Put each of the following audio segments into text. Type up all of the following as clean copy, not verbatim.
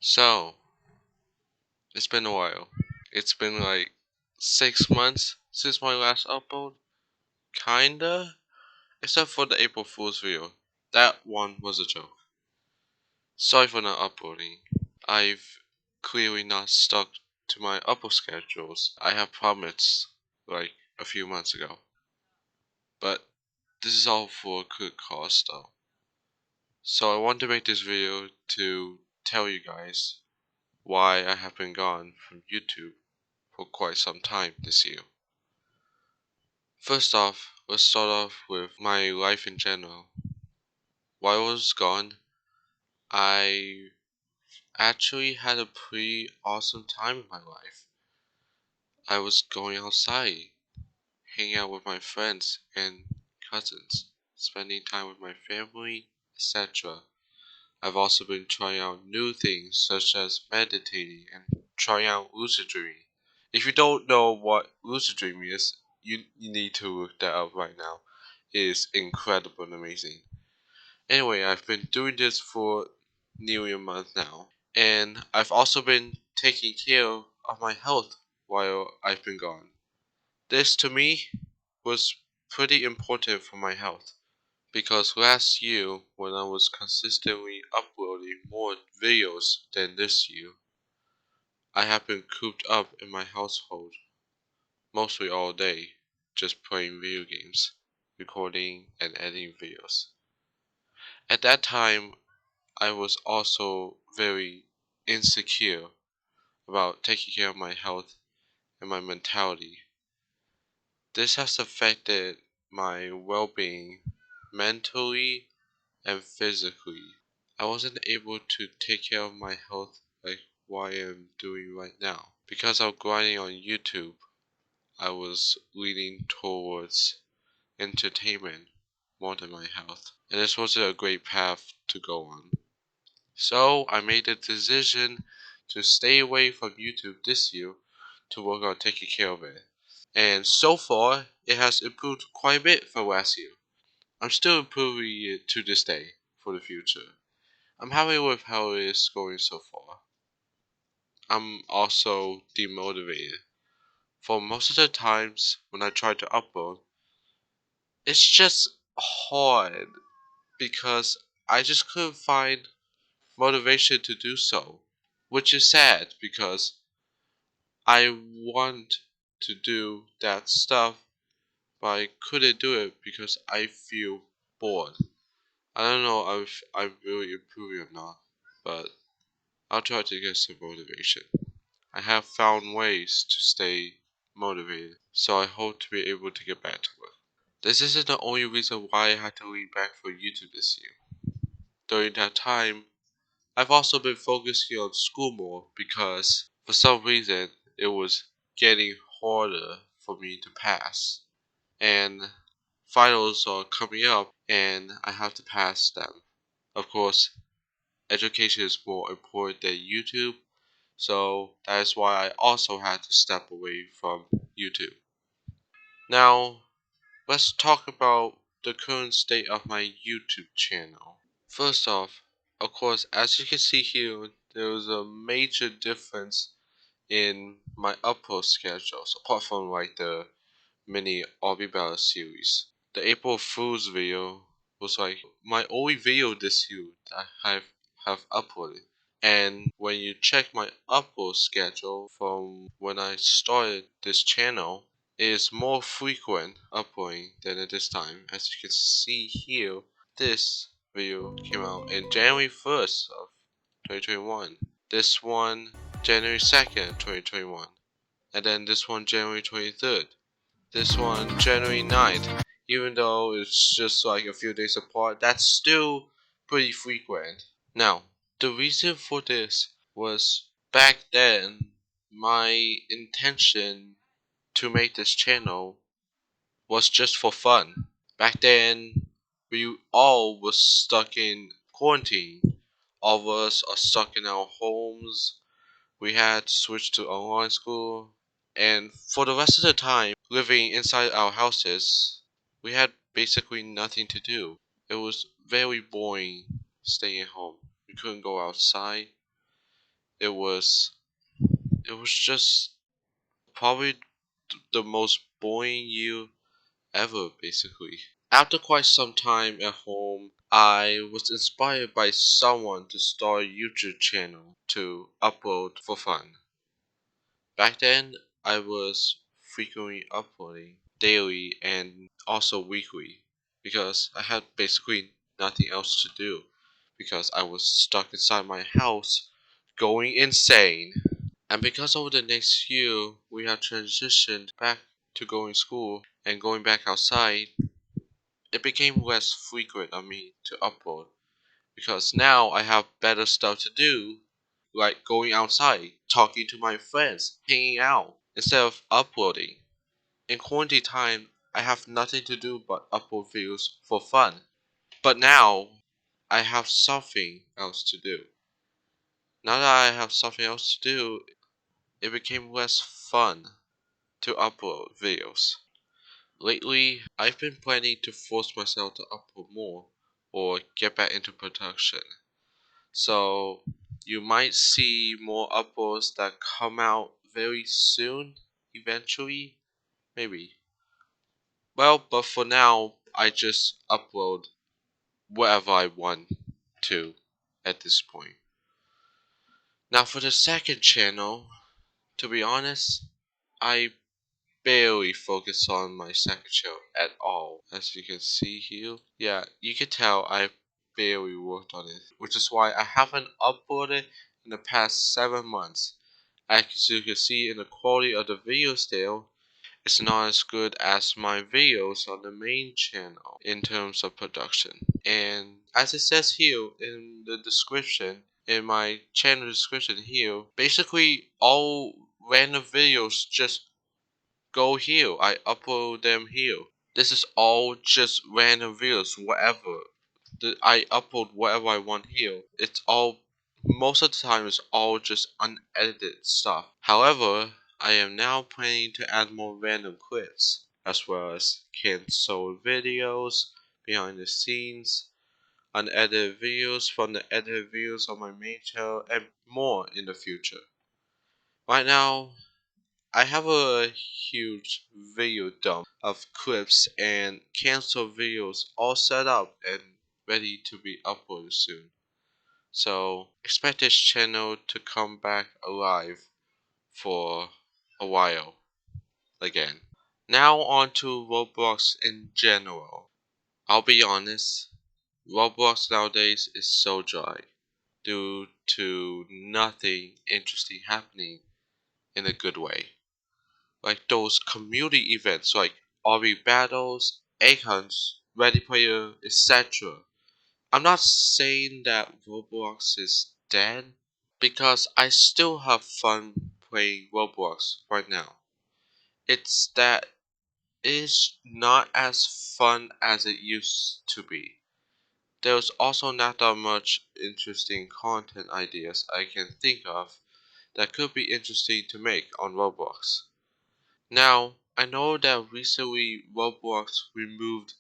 So, it's been a while. It's been like 6 months since my last upload. Kinda. Except for the April Fool's video. That one was a joke. Sorry for not uploading. I've clearly not stuck to my upload schedules I have promised like a few months ago. But this is all for a good cause though. So I want to make this video to tell you guys why I have been gone from YouTube for quite some time this year. First off, let's start off with my life in general. While I was gone, I actually had a pretty awesome time in my life. I was going outside, hanging out with my friends and cousins, spending time with my family, etc. I've also been trying out new things such as meditating and trying out lucid dreaming. If you don't know what lucid dreaming is, you need to look that up right now. It is incredible and amazing. Anyway, I've been doing this for nearly a month now, and I've also been taking care of my health while I've been gone. This to me was pretty important for my health because last year when I was consistently uploading more videos than this year, I have been cooped up in my household mostly all day just playing video games, recording and editing videos. At that time, I was also very insecure about taking care of my health and my mentality. This has affected my well being mentally and physically. I wasn't able to take care of my health like what I am doing right now. Because I'm grinding on YouTube, I was leaning towards entertainment more than my health. And this wasn't a great path to go on. So I made the decision to stay away from YouTube this year to work on taking care of it. And so far, it has improved quite a bit from last year. I'm still improving it to this day for the future. I'm happy with how it is going so far. I'm also demotivated. For most of the times when I try to upload, it's just hard because I just couldn't find motivation to do so. Which is sad because I want to do that stuff, but I couldn't do it because I feel bored. I don't know if I'm really improving or not, but I'll try to get some motivation. I have found ways to stay motivated, so I hope to be able to get back to it. This isn't the only reason why I had to lean back for YouTube this year. During that time, I've also been focusing on school more because for some reason it was getting harder for me to pass. And finals are coming up and I have to pass them. Of course, education is more important than YouTube, so that is why I also had to step away from YouTube. Now, let's talk about the current state of my YouTube channel. First off, of course, as you can see here, there is a major difference in my upload schedules, apart from like the mini Obby Battle series. The April Fool's video was like my only video this year that have uploaded. And when you check my upload schedule from when I started this channel, it is more frequent uploading than at this time. As you can see here, this video came out in January 1st of 2021. This one January 2nd, 2021. And then this one January 23rd. This one January 9th. Even though it's just like a few days apart, that's still pretty frequent. Now, the reason for this was back then my intention to make this channel was just for fun. Back then we all was stuck in quarantine. All of us are stuck in our homes. We had to switch to online school, and for the rest of the time living inside our houses, we had basically nothing to do. It was very boring staying at home. We couldn't go outside, it was it was just probably the most boring year ever, basically. After quite some time at home, I was inspired by someone to start a YouTube channel to upload for fun. Back then, I was frequently uploading daily and also weekly because I had basically nothing else to do because I was stuck inside my house going insane. And because over the next year we have transitioned back to going school and going back outside, it became less frequent of me to upload because now I have better stuff to do, like going outside, talking to my friends, hanging out, instead of uploading. In quarantine time, I have nothing to do but upload videos for fun. But now, I have something else to do. Now that I have something else to do, it became less fun to upload videos. Lately, I've been planning to force myself to upload more or get back into production. So you might see more uploads that come out very soon, eventually, maybe. Well, but for now, I just upload whatever I want to at this point. Now for the second channel, to be honest, I barely focus on my second channel at all. As you can see here, yeah, you can tell I barely worked on it, which is why I haven't uploaded in the past 7 months. As you can see in the quality of the video still, it's not as good as my videos on the main channel in terms of production. And as it says here in the description, in my channel description here, basically all random videos just go here. I upload them here. This is all just random videos, whatever. I upload whatever I want here. It's all, most of the time, it's all just unedited stuff. However, I am now planning to add more random clips, as well as cancelled videos, behind the scenes, unedited videos from the edited videos on my main channel, and more in the future. Right now, I have a huge video dump of clips and cancelled videos all set up and ready to be uploaded soon. So expect this channel to come back alive for a while again. Now on to Roblox in general. I'll be honest, Roblox nowadays is so dry due to nothing interesting happening in a good way. Like those community events like Obby battles, egg hunts, Ready Player, etc. I'm not saying that Roblox is dead because I still have fun playing Roblox right now. It's that it is not as fun as it used to be. There's also not that much interesting content ideas I can think of that could be interesting to make on Roblox. Now, I know that recently Roblox removed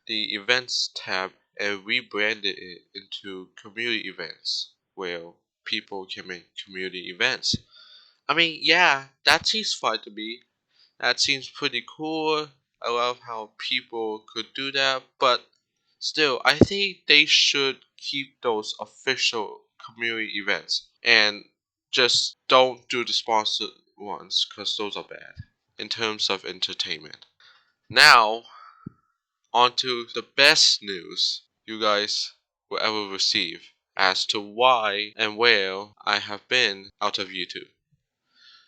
the events tab and rebranded it into community events, where people can make community events. I mean, yeah, that seems fine to me. That seems pretty cool. I love how people could do that, but still, I think they should keep those official community events and just don't do the sponsored ones because those are bad in terms of entertainment. Now, on to the best news you guys will ever receive as to why and where I have been out of YouTube.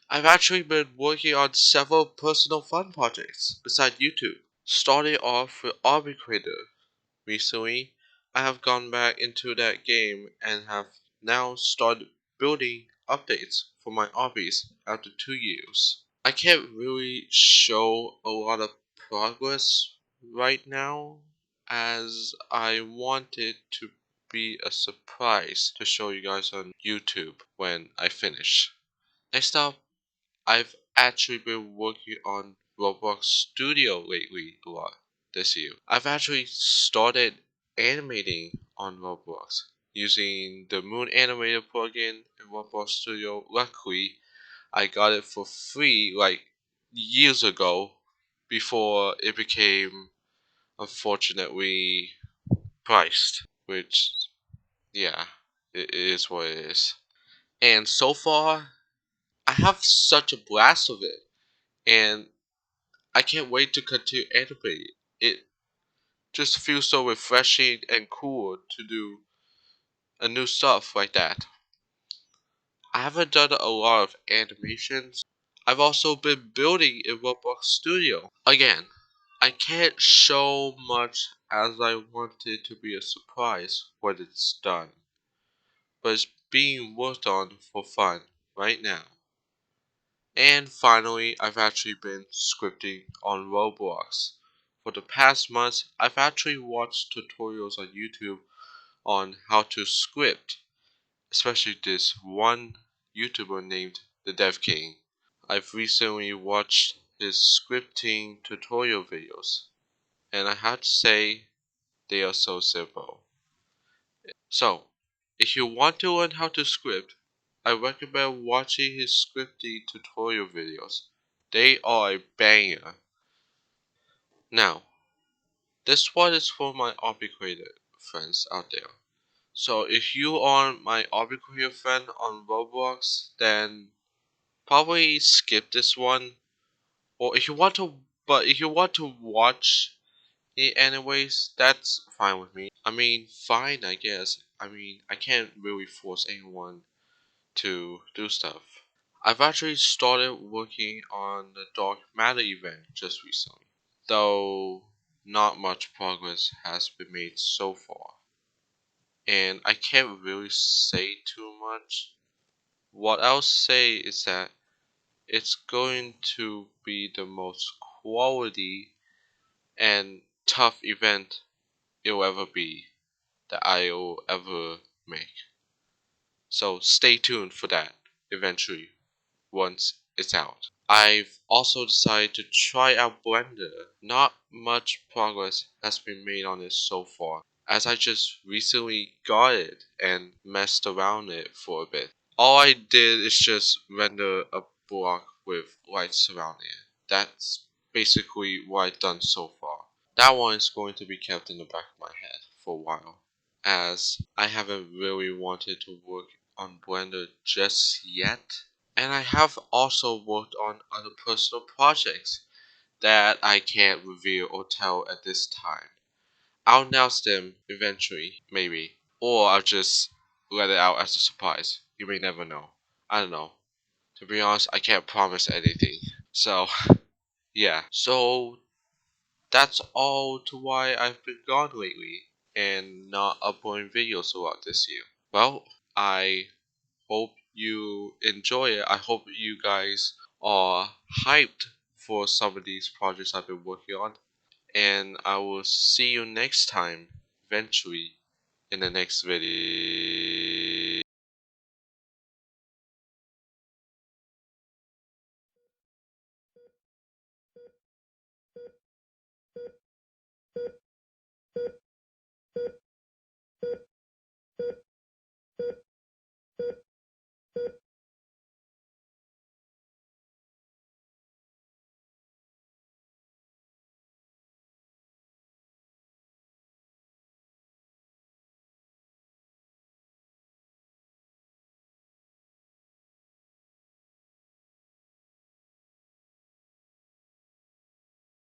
I've actually been working on several personal fun projects besides YouTube. Starting off with Obby Creator. Recently, I have gone back into that game and have now started building updates for my obbies after 2 years. I can't really show a lot of progress right now as I want it to be a surprise to show you guys on YouTube when I finish. Next up, I've actually been working on Roblox Studio lately a lot this year. I've actually started animating on Roblox. using the Moon Animator plugin in Roblox Studio. Luckily, I got it for free like years ago before it became unfortunately priced, which, yeah, it is what it is. And so far, I have such a blast with it, and I can't wait to continue animating. It just feels so refreshing and cool to do a new stuff like that. I haven't done a lot of animations. I've also been building in Roblox Studio. Again, I can't show much as I want it to be a surprise when it's done, but it's being worked on for fun right now. And finally, I've actually been scripting on Roblox. For the past months, I've actually watched tutorials on YouTube on how to script, especially this one YouTuber named TheDevKing. I've recently watched his scripting tutorial videos, and I have to say, they are so simple. So, if you want to learn how to script, I recommend watching his scripting tutorial videos. They are a banger. Now, this one is for my Obby Creator friends out there. So if you are my Obby Creator friend on Roblox, then probably skip this one. Or if you want to, but if you want to watch it anyways, that's fine with me. I mean, fine, I guess. I mean, I can't really force anyone to do stuff. I've actually started working on the Dark Matter event just recently, though not much progress has been made so far. And I can't really say too much. What I'll say is that it's going to be the most quality and tough event it'll ever be that I'll ever make. So stay tuned for that eventually once it's out. I've also decided to try out Blender. Not much progress has been made on it so far, as I just recently got it and messed around it for a bit. All I did is just render a block with lights surrounding it. That's basically what I've done so far. That one is going to be kept in the back of my head for a while, as I haven't really wanted to work on Blender just yet. And I have also worked on other personal projects that I can't reveal or tell at this time. I'll announce them eventually, maybe. Or I'll just let it out as a surprise. You may never know. I don't know. To be honest, I can't promise anything. So, yeah. So, that's all to why I've been gone lately and not uploading videos throughout this year. Well, I hope you enjoy it. I hope you guys are hyped for some of these projects I've been working on. And I will see you next time, eventually, in the next video.